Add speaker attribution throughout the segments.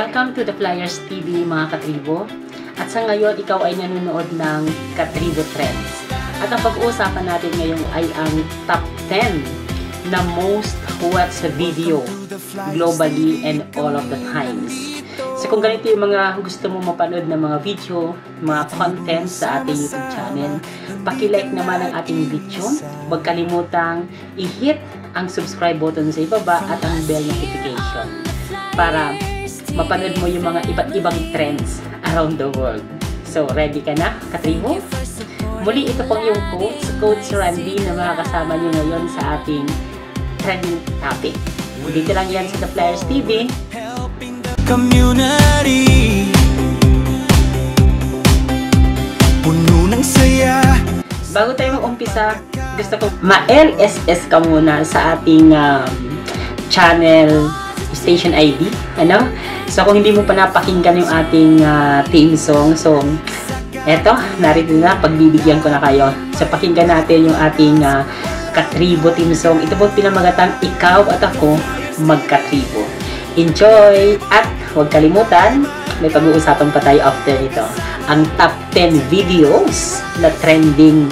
Speaker 1: Welcome to the Flyers TV mga katribo. At sa ngayon, ikaw ay nanonood ng Katribo Trends. At ang pag-uusapan natin ngayon ay ang top 10 na most watched video globally and all of the times. So kung ganito yung mga gusto mo mapanood ng mga video, mga content sa ating YouTube channel, paki-like naman ang ating video. Huwag kalimutang i-hit ang subscribe button sa ibaba at ang bell notification para mapanood mo yung mga iba't ibang trends around the world. So, ready ka na, katribo? Muli, ito pong yung Coach Randy na makakasama nyo ngayon sa ating trending topic. Dito lang yan sa The Flyers TV. Community puno ng saya. Bago tayo mag-umpisa, gusto ko ma-LSS ka muna sa ating channel station ID. Ano? So, kung hindi mo pa napakinggan yung ating theme song, so, eto, narito na, pagbibigyan ko na kayo. So, pakinggan natin yung ating Katribo theme song. Ito po pinamagatang Ikaw at Ako Magkatribo. Enjoy! At huwag kalimutan, may pag-uusapan pa tayo after ito. Ang top 10 videos na trending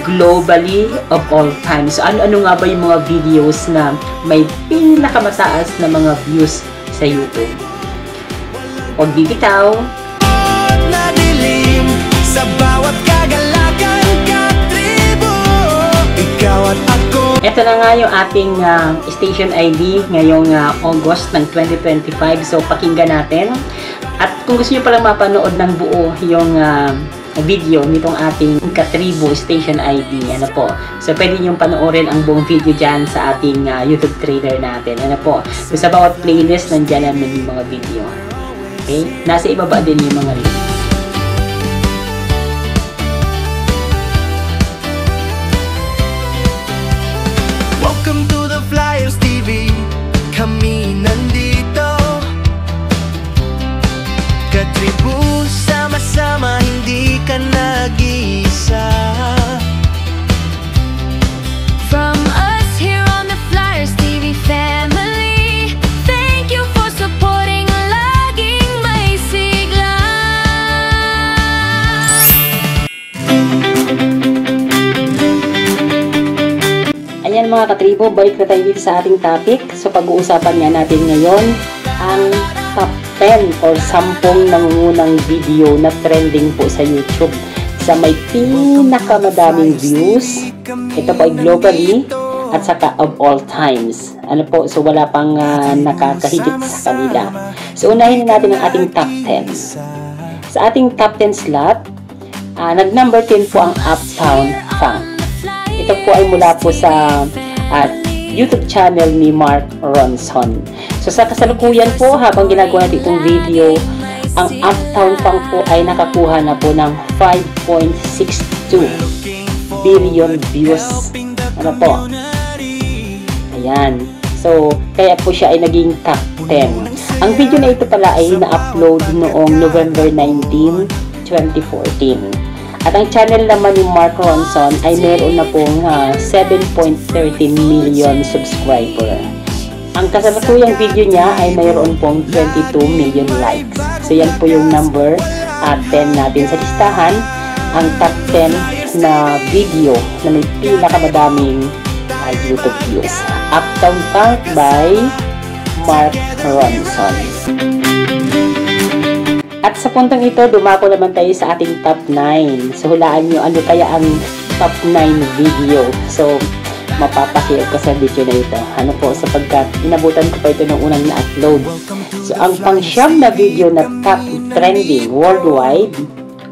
Speaker 1: globally of all time. So, ano-ano nga ba yung mga videos na may pinakamataas na mga views sa YouTube? Huwag bibitaw. Sa bawat kagalakan, katribo, ikaw at ako. Ito na nga yung ating station ID ngayong August ng 2025. So, pakinggan natin. At kung gusto nyo palang mapanood ng buo yung video nitong ating Katribo station ID, ano po. So, pwede nyo panoorin ang buong video dyan sa ating YouTube trailer natin. Ano po. So, sa bawat playlist, nandyan namin yung mga video. Okay? Nasa ibaba din yung mga link.
Speaker 2: Welcome to the Flyers TV. Kami nandito. Katribo, sama-sama, hindi ka nag-iisa. From us here on the Flyers TV family, thank you for supporting, laging may sigla.
Speaker 1: Ayan mga katribo, balik na tayo dito sa ating topic. So, pag-uusapan nga natin ngayon ang top 10 or 10 nangungunang video na trending po sa YouTube sa may pinakamadaming views. Ito po ay globally at saka of all times. Ano po, so wala pang nakakahigit sa kanila. So, unahin natin ang ating top 10. Sa ating top 10 slot, nag-number 10 po ang Uptown Funk. Ito po ay mula po sa YouTube channel ni Mark Ronson. So, sa kasalukuyan po, habang ginagawa natin itong video, ang Uptown Funk po ay nakakuha na po ng 5.62 billion views. Ano po? Ayan. So, kaya po siya ay naging top 10. Ang video na ito pala ay na-upload noong November 19, 2014. At ang channel naman ni Mark Ronson ay meron na pong 7.13 million subscriber. Ang kasalukuyang video niya ay mayroon pong 22 million likes. So yan po yung number 10 natin sa listahan. Ang top 10 na video na may pinakamadaming YouTube views. Uptown Funk by Mark Ronson. At sa puntong ito, dumako naman tayo sa ating top 9. So, hulaan nyo ano kaya ang top 9 video. So, mapapakiyog ko sa video na ito. Ano po, sapagkat inabutan ko pa ito nung unang na-upload. So, ang pang-siyam na video na top trending worldwide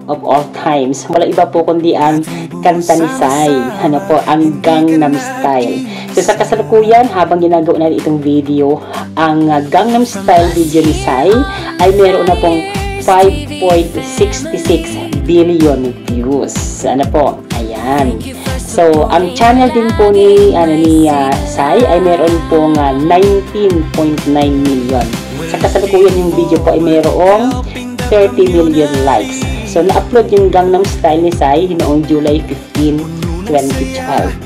Speaker 1: of all times, wala iba po kundi ang kanta ni Psy. Ano po, ang Gangnam Style. So, sa kasalukuyan, habang ginagawa natin itong video, ang Gangnam Style video ni Psy ay meron na pong 5.66 billion views. Ano po? Ayan. So, ang channel din po ni Psy ay meron pong 19.9 million. Sa kasalukuyan yung video po ay mayroong 30 million likes. So, na-upload yung Gangnam Style ni Psy noong July 15, 2012.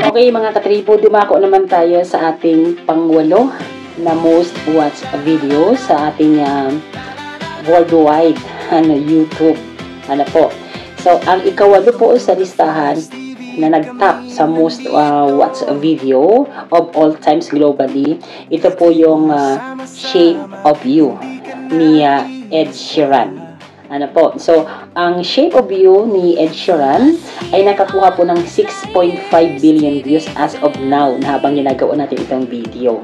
Speaker 1: Okay, Okay mga katribo, dumako naman tayo sa ating pang-8 na most watched video sa ating worldwide YouTube. So, ang ika-8 po sa listahan na nag-top sa most watched video of all times globally, ito po yung Shape of You ni Ed Sheeran. So, ang Shape of You ni Ed Sheeran ay nakakuha po ng 6.5 billion views as of now na habang ginagawa natin itong video.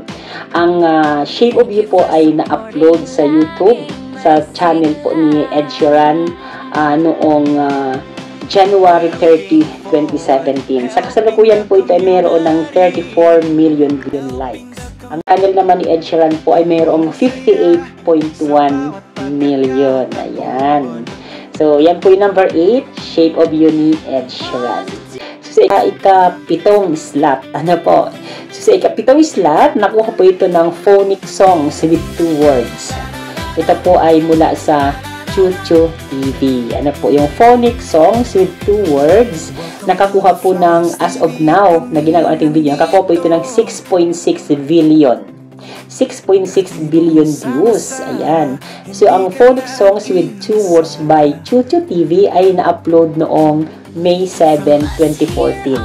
Speaker 1: Ang Shape of You po ay na-upload sa YouTube, sa channel po ni Ed Sheeran noong January 30, 2017. Sa kasalukuyan po ito ay mayroon ng 34 million likes. Ang channel naman ni Ed Sheeran po ay mayroong 58.1 million. Ayan. So, yan po yung number 8, Shape of You ni Ed Sheeran. So, sa ika-7 slot, So, sa ika-7 slot, nakuha po ito ng phonic songs with 2 words. Ito po ay mula sa Chuchu TV. Yung phonic songs with 2 words, nakakuha po ng, as of now, na ginagawa nating video, nakakuha po ito ng 6.6 billion. 6.6 billion views. Ayan. So, ang phonic songs with 2 words by Chuchu TV ay na-upload noong May 7, 2014.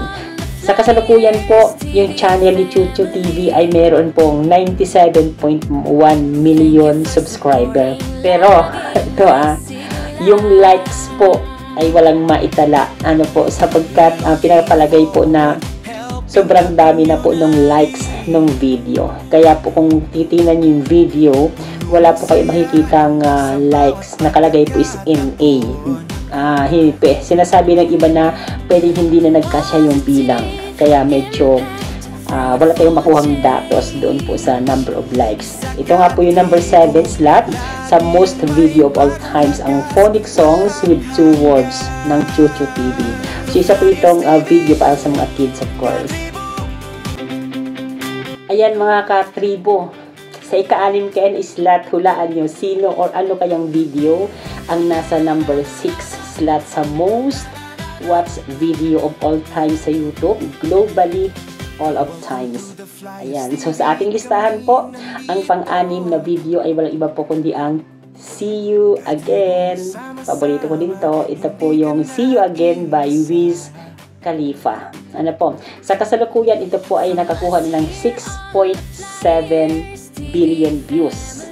Speaker 1: Sa kasalukuyan po, yung channel ni Chuchu TV ay meron pong 97.1 million subscriber. Pero, ito yung likes po ay walang maitala. Sapagkat pinapalagay po na sobrang dami na po ng likes ng video. Kaya po kung titingnan yung video, wala po kayo makikitang likes. Nakalagay po is NA. Sinasabi ng iba na pwedeng hindi na nagkasya yung bilang. Kaya medyo wala tayong makuhang datos doon po sa number of likes. Ito nga po yung number 7 slot sa most video of all times, ang phonic songs with 2 words ng Chuchu TV. So, isa po itong video para sa mga kids, of course. Ayan mga katribo, sa ika-6 kayan slot, hulaan nyo sino or ano kayang video ang nasa number 6 slot sa most watched video of all time sa YouTube, globally, all of times. Ayan. So, sa ating listahan po, ang pang-6 na video ay walang iba po kundi ang See You Again. Paborito ko din to. Ito po yung See You Again by Wiz Khalifa. Sa kasalukuyan, ito po ay nakakuha ng 6.7 billion views.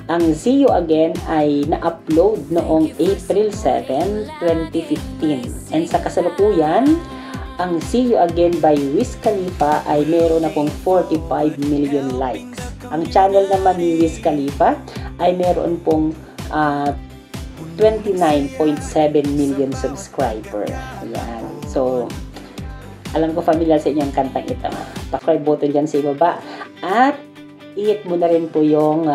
Speaker 1: Ang See You Again ay na-upload noong April 7, 2015. And sa kasalukuyan, ang See You Again by Wiz Khalifa ay meron na pong 45 million likes. Ang channel naman ni Wiz Khalifa ay meron pong 29.7 million subscriber. Ayan. So, alam ko familiar sa inyong kantang ito. Pa-subscribe button dyan sa ibaba. At i-hit mo na rin po yung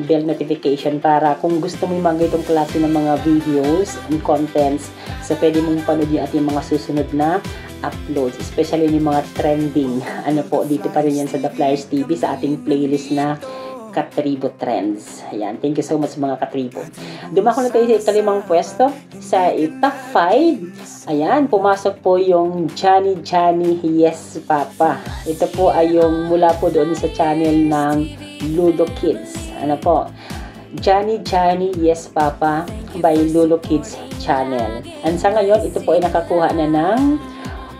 Speaker 1: bell notification para kung gusto mo yung mga itong klase ng mga videos and contents, so pwede mong panood yung ating mga susunod na uploads, especially yung mga trending. Dito pa rin yan sa The Flyers TV sa ating playlist na Katribo Trends. Ayan, thank you so much mga katribo. Dumako na tayo sa ika-5 pwesto. Sa top 5, ayan, pumasok po yung Johnny Yes Papa. Ito po ay yung mula po doon sa channel ng Ludo Kids. Johnny Yes Papa by Ludo Kids channel. And sa ngayon, ito po ay nakakuha na ng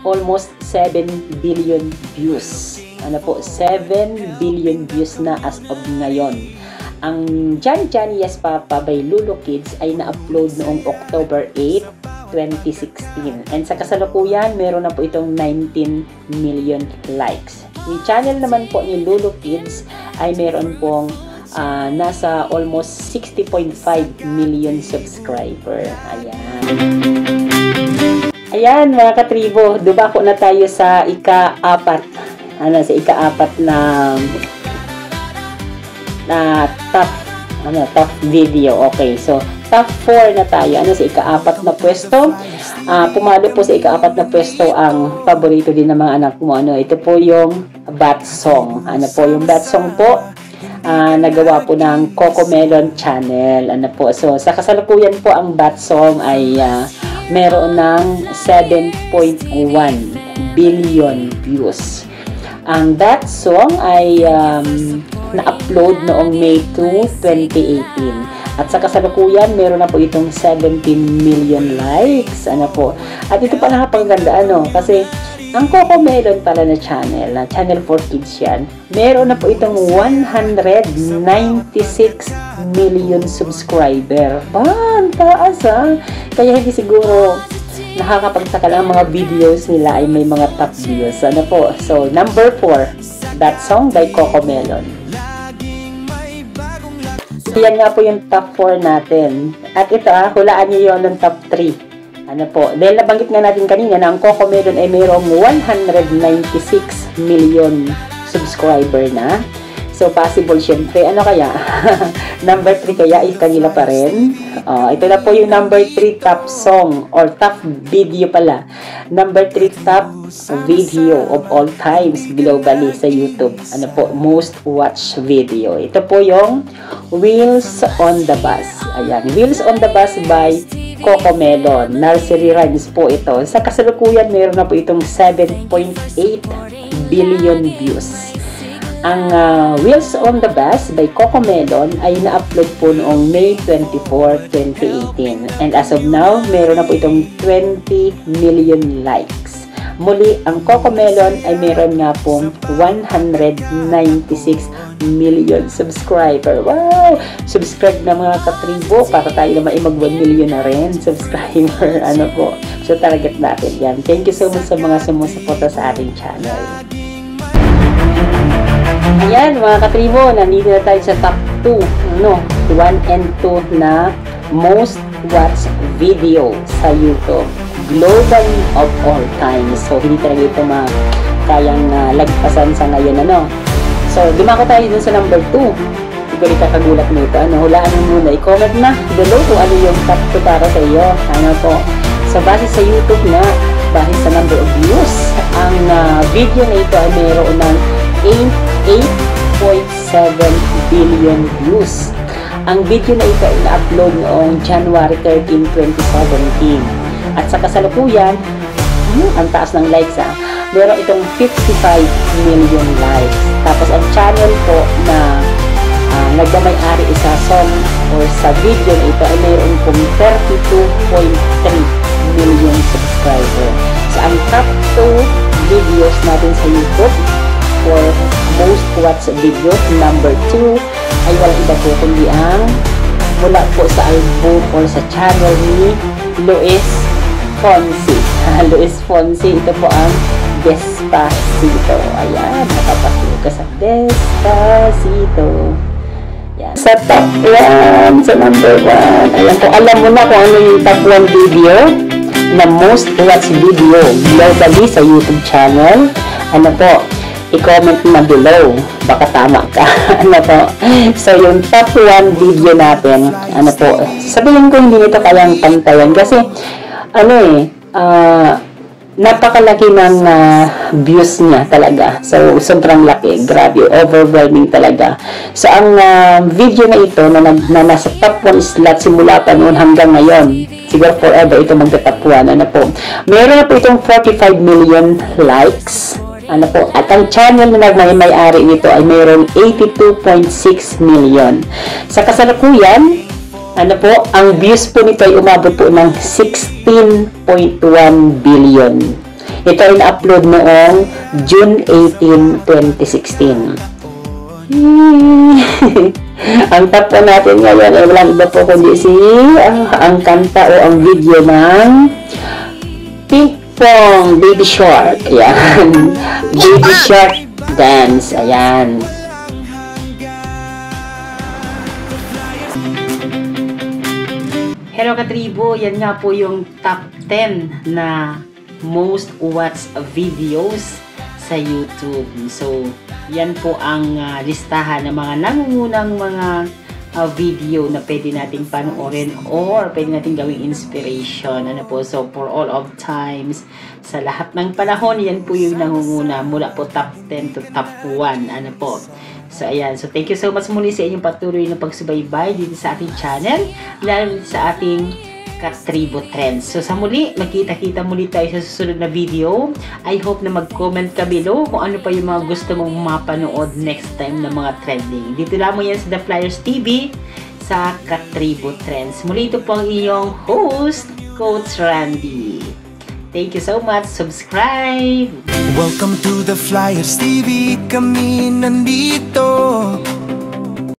Speaker 1: almost 7 billion views. 7 billion views na as of ngayon. Ang Johnny Yes Papa by Ludo Kids ay na-upload noong October 8, 2016. And sa kasalukuyan, meron na po itong 19 million likes. Yung channel naman po ni Ludo Kids ay meron pong nasa almost 60.5 million subscriber. Ayan. Ayan mga katribo, dumako na tayo sa ika-4. Sa ika-4 na top video. Okay, so top 4 na tayo. Sa ika-4 na pwesto. Pumalo po sa ika-4 na pwesto ang paborito din ng mga anak mo. Ito po yung Bat Song. Yung Bat Song po, nagawa po ng Cocomelon channel. So sa kasalukuyan po ang Bat Song ay meron ng 7.1 billion views. Ang That Song ay na-upload noong May 2, 2018. At sa kasalukuyan, meron na po itong 17 million likes. Ano po? At ito pa nakapaganda, kasi ang CoComelon pala na channel 4 Kids yan, meron na po itong 196 million subscriber. Ang taas Kaya hindi siguro nakakapagtaka lang mga videos nila ay may mga top views. Ano po? So, number 4, That Song by CoComelon. Yan nga po yung top 4 natin. At ito hulaan niyo yun ng top 3. Ano po, dahil nabanggit nga natin kanina na ang CoComelon ay mayroong 196 million subscriber na. So, possible syempre. Ano kaya? Number 3 kaya is kanila pa rin. Ito na po yung number 3 top song or top video pala. Number 3 top video of all times globally sa YouTube. Ano po? Most watched video. Ito po yung Wheels on the Bus. Ayan. Wheels on the Bus by CoComelon. Nursery rhymes po ito. Sa kasalukuyan, meron na po itong 7.8 billion views. Ang Wheels on the Bus by CoComelon ay na-upload po noong May 24, 2018. And as of now, meron na po itong 20 million likes. Muli, ang CoComelon ay meron nga pong 196 million subscriber. Wow! Subscribe na mga katribo para tayo naman ay mag 1 million na rin subscriber. Ano po? So, target natin yan. Thank you so much sa mga sumusuporta sa ating channel. Ayan, mga katribo, nandito na tayo sa top 2. 1 and 2 na most watched video sa YouTube. Globally of all time. So, hindi talaga ito kayang lagpasan sa ngayon, So, dumako tayo dun sa number 2. Siguro kakagulat mo ito. Hulaan mo muna. I-comment na below kung ano yung top 2 para sa iyo. Ano po? So, base sa YouTube na, base sa number of views, ang video na ito ay mayroon ng 8.7 billion views. Ang video na ito ay na-upload noong January 13, 2017. At sa kasalukuyan, ang taas ng likes meron itong 55 million likes. Tapos ang channel po na nagmamay-ari sa song or sa video na ito ay mayroon pong 32.3 million subscriber. So ang top 2 videos natin sa YouTube for most watched video, number 2 ay walang iba po kundi ang mula po sa album or sa channel ni Luis Fonsi. Luis Fonsi, ito po ang Despacito. Ayan, nakapasuko ka sa Despacito. Ayan. Sa top 1, sa number 1. Ayan, kung alam mo na kung ano yung top 1 video na most watched video globally sa YouTube channel, ano po, i-comment na below. Baka tama ka. Ano po. So, yung top 1 video natin, ano po, sabihin ko hindi nito kayang pantayan kasi, napakalaki ng views niya talaga. So, sobrang laki. Grabe. Overwhelming talaga. So, ang video na ito na nasa top 1 slot simula pa noon hanggang ngayon. Siguro forever ito magta-top 1. Ano po. Meron na po itong 45 million likes. Ano po. At ang channel na nagmay-ari nito ay mayroong 82.6 million. Sa kasalukuyan, ano po, ang views po nito ay umabot po ng 16.1 billion. Ito ay na-upload noong June 18, 2016. Ang top po natin ngayon ay walang iba po kundi ang kanta o ang video ng Pink Pong Baby Shark. Ayan. Baby Shark Dance. Ayan. Hello katribo, yan nga po yung top 10 na most watched videos sa YouTube. So, yan po ang listahan ng mga nangungunang mga video na pwede nating panoorin or pwede nating gawing inspiration. Ano po, so for all of times, sa lahat ng panahon, yan po yung nangunguna mula po top 10 to top 1. Ano po. So, ayan. So, thank you so much muli sa inyong patuloy na pagsubaybay dito sa ating channel, lalo sa ating Katribo Trends. So sa muli, magkita-kita muli tayo sa susunod na video. I hope na mag-comment ka below kung ano pa yung mga gusto mong mapanood next time na mga trending. Dito lamang yan sa The Flyers TV sa Katribo Trends. Muli ito po ang iyong host, Coach Randy. Thank you so much. Subscribe!
Speaker 3: Welcome to The Flyers TV, kami nandito